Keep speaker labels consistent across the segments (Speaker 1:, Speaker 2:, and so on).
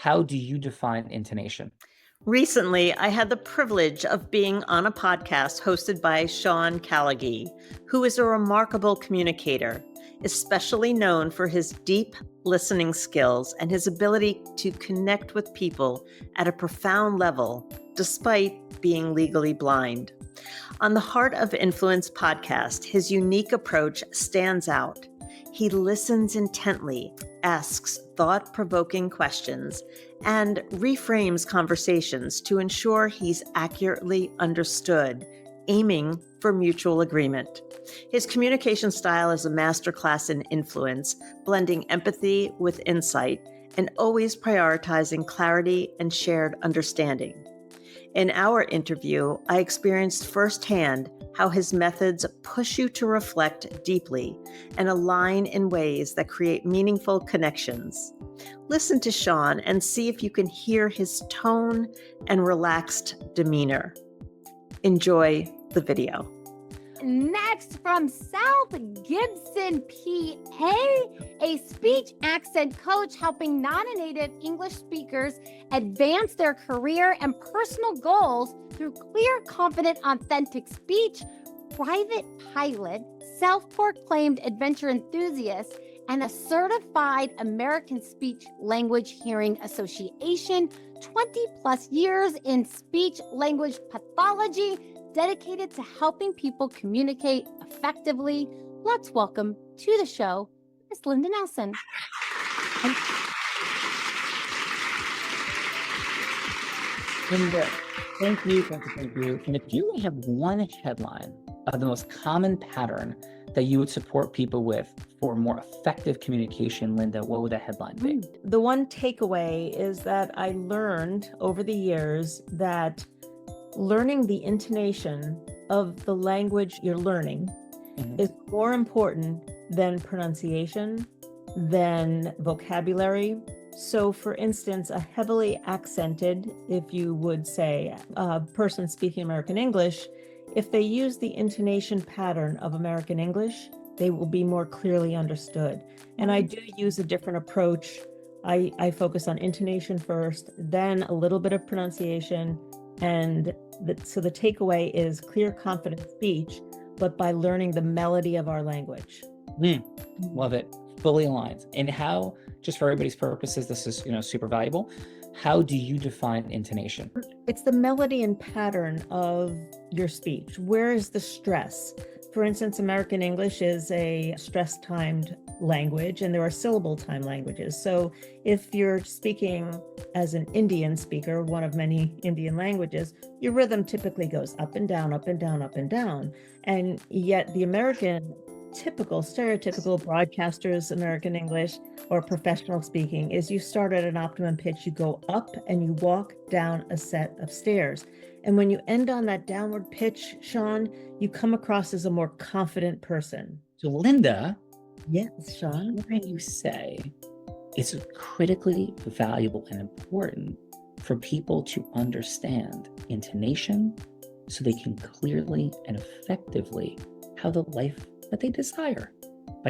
Speaker 1: How do you define intonation?
Speaker 2: Recently, I had the privilege of being on a podcast hosted by Sean Callagy, who is a remarkable communicator, especially known for his deep listening skills and his ability to connect with people at a profound level, despite being legally blind. On the Heart of Influence podcast, his unique approach stands out. He listens intently, asks thought-provoking questions, and reframes conversations to ensure he's accurately understood, aiming for mutual agreement. His communication style is a masterclass in influence, blending empathy with insight and always prioritizing clarity and shared understanding. In our interview, I experienced firsthand how his methods push you to reflect deeply and align in ways that create meaningful connections. Listen to Sean and see if you can hear his tone and relaxed demeanor. Enjoy the video.
Speaker 3: Next, from South Gibson, PA, a speech accent coach helping non-native English speakers advance their career and personal goals through clear, confident, authentic speech, private pilot, self-proclaimed adventure enthusiast, and a certified American Speech Language Hearing Association, 20 plus years in speech language pathology, dedicated to helping people communicate effectively. Let's welcome to the show, Ms. Linda Nelson.
Speaker 1: Linda, thank you. And if you only have one headline of the most common pattern that you would support people with for more effective communication, Linda, what would that headline be?
Speaker 4: The one takeaway is that I learned over the years that learning the intonation of the language you're learning is more important than pronunciation, than vocabulary. So for instance, a heavily accented, if you would say, person speaking American English, if they use the intonation pattern of American English, they will be more clearly understood. And I do use a different approach. I focus on intonation first, then a little bit of pronunciation. And so the takeaway is clear, confident speech, but by learning the melody of our language.
Speaker 1: Love it. Fully aligned. And how, just for everybody's purposes, this is super valuable. How do you define intonation?
Speaker 4: It's the melody and pattern of your speech. Where is the stress? For instance, American English is a stress-timed language, and there are syllable-timed languages. So if you're speaking as an Indian speaker, one of many Indian languages, your rhythm typically goes up and down, up and down, up and down. And yet the American stereotypical broadcasters American English or professional speaking is you start at an optimum pitch, you go up and you walk down a set of stairs. And when you end on that downward pitch, Sean, you come across as a more confident person.
Speaker 1: So Linda,
Speaker 4: yes, Sean,
Speaker 1: hearing you say it's critically valuable and important for people to understand intonation so they can clearly and effectively have the life that they desire.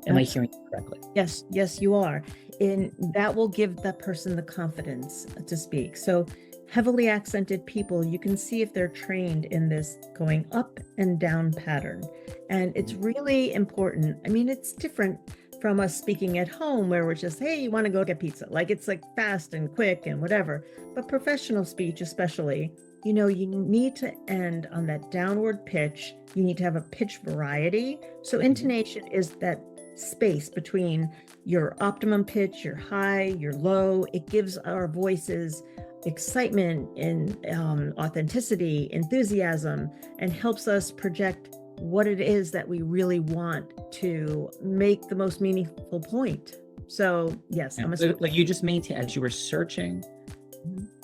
Speaker 1: Am I hearing you correctly?
Speaker 4: Yes, you are. And that will give that person the confidence to speak. So heavily accented people, you can see if they're trained in this going up and down pattern. And it's really important. I mean, it's different from us speaking at home where we're just, hey, you want to go get pizza? Like it's like fast and quick and whatever. But professional speech, especially, you need to end on that downward pitch. You need to have a pitch variety. So intonation is that space between your optimum pitch, your high, your low. It gives our voices excitement and authenticity, enthusiasm, and helps us project what it is that we really want to make the most meaningful point. So yes,
Speaker 1: like you just maintain as you were searching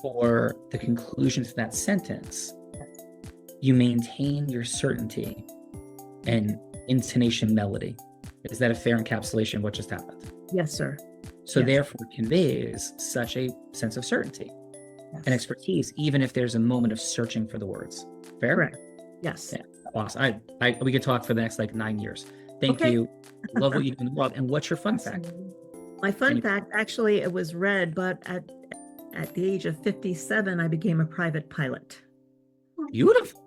Speaker 1: for the conclusion to that sentence, you maintain your certainty and intonation melody. Is that a fair encapsulation of what just happened?
Speaker 4: Yes, sir.
Speaker 1: So therefore it conveys such a sense of certainty and expertise, even if there's a moment of searching for the words. Fair?
Speaker 4: Correct. Yes.
Speaker 1: Yeah. Awesome. We could talk for the next 9 years. Thank you. Love what you do in the world. And what's your fun fact?
Speaker 4: My fun fact, actually, it was read, but at the age of 57, I became a private pilot.
Speaker 1: Beautiful.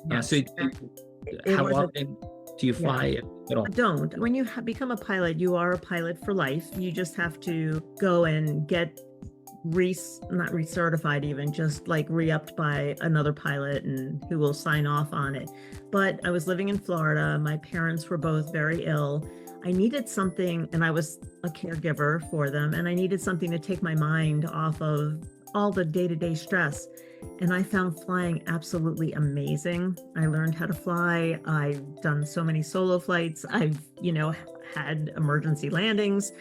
Speaker 4: Yes.
Speaker 1: So
Speaker 4: It
Speaker 1: how
Speaker 4: was
Speaker 1: often do you fly at all?
Speaker 4: Don't. When you become a pilot, you are a pilot for life. You just have to go and get not recertified, even just like re-upped by another pilot and who will sign off on it. But I was living in Florida. My parents were both very ill. I needed something, and I was a caregiver for them, and I needed something to take my mind off of all the day-to-day stress. And I found flying absolutely amazing. I learned how to fly. I've done so many solo flights. I've, had emergency landings.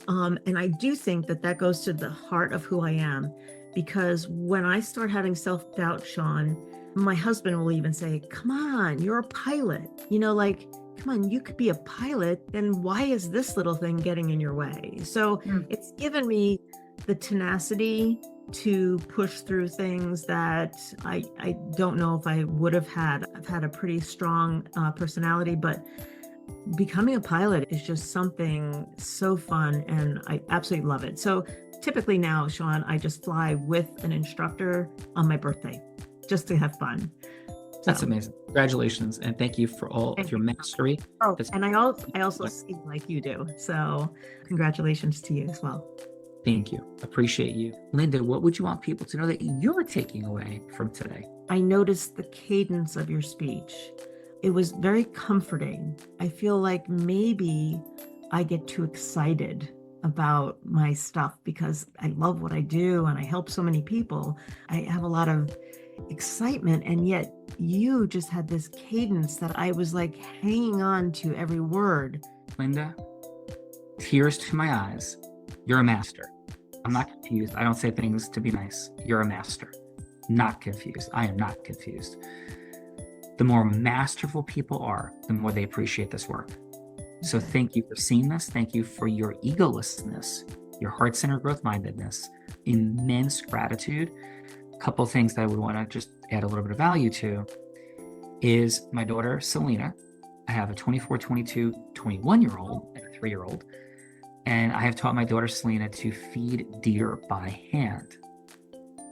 Speaker 4: And I do think that goes to the heart of who I am, because when I start having self-doubt, Sean, my husband will even say, come on, you're a pilot, come on, you could be a pilot. Then why is this little thing getting in your way? So it's given me the tenacity to push through things that I don't know if I would have had. I've had a pretty strong personality, but becoming a pilot is just something so fun, and I absolutely love it. So typically now, Sean, I just fly with an instructor on my birthday just to have fun.
Speaker 1: That's amazing. Congratulations, and thank you for all of your mastery.
Speaker 4: Oh, and I also ski like you do. So congratulations to you as well.
Speaker 1: Thank you. Appreciate you. Linda, what would you want people to know that you're taking away from today?
Speaker 4: I noticed the cadence of your speech. It was very comforting. I feel like maybe I get too excited about my stuff because I love what I do and I help so many people. I have a lot of excitement, and yet you just had this cadence that I was like hanging on to every word.
Speaker 1: Linda, tears to my eyes. You're a master. I'm not confused. I don't say things to be nice. You're a master. Not confused. I am not confused. The more masterful people are, the more they appreciate this work. So thank you for seeing this. Thank you for your egolessness, your heart-centered growth-mindedness, immense gratitude. A couple of things that I would want to just add a little bit of value to is my daughter, Selena. I have a 24, 22, 21-year-old and a 3-year-old. And I have taught my daughter, Selena, to feed deer by hand.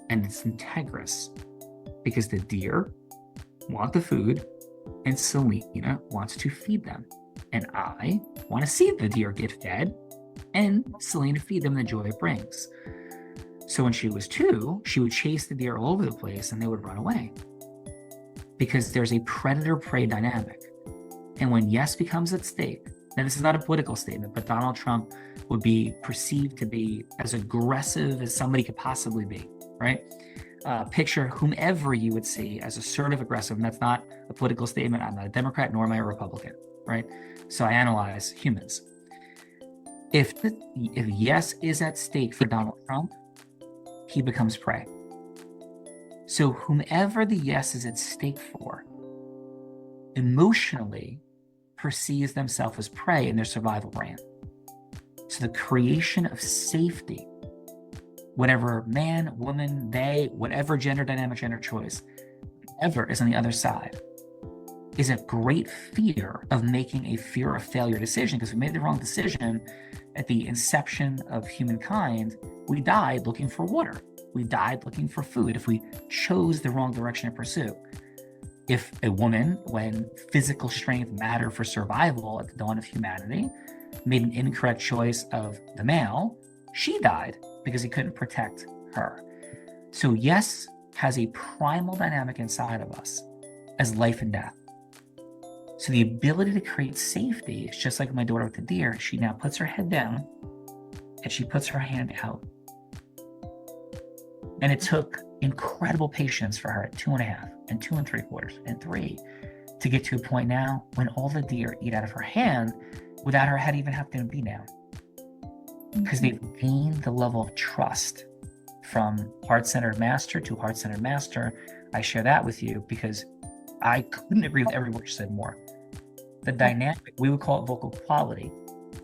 Speaker 1: And it's integrous because the deer want the food and Selena wants to feed them. And I want to see the deer get fed and Selena feed them the joy it brings. So when she was 2, she would chase the deer all over the place and they would run away because there's a predator-prey dynamic. And when yes becomes at stake, now this is not a political statement, but Donald Trump would be perceived to be as aggressive as somebody could possibly be, right? Picture whomever you would see as assertive, aggressive, and that's not a political statement. I'm not a Democrat, nor am I a Republican, right? So I analyze humans. If yes is at stake for Donald Trump, he becomes prey. So whomever the yes is at stake for, emotionally perceives themselves as prey in their survival brain. So the creation of safety, whatever man, woman, they, whatever gender dynamic, gender choice, whatever is on the other side, is a great fear of making a fear of failure decision. Because we made the wrong decision at the inception of humankind, we died looking for water. We died looking for food if we chose the wrong direction to pursue. If a woman, when physical strength mattered for survival at the dawn of humanity, made an incorrect choice of the male, she died because he couldn't protect her. So yes has a primal dynamic inside of us as life and death. So the ability to create safety is just like my daughter with the deer. She now puts her head down and she puts her hand out. And it took incredible patience for her at 2.5 and 2 3/4 and 3 to get to a point now when all the deer eat out of her hand without her head even having to be down. Because they've gained the level of trust from heart-centered master to heart-centered master. I share that with you because I couldn't agree with every word you said more. The dynamic, we would call it vocal quality,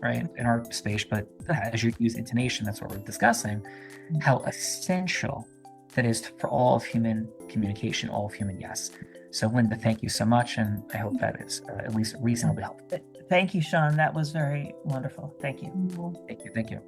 Speaker 1: right, in our space, but as you use intonation, that's what we're discussing, how essential that is for all of human communication, all of human yes. So Linda, thank you so much, and I hope that is at least reasonably helpful.
Speaker 4: Thank you, Sean. That was very wonderful. Thank you.
Speaker 1: Thank you.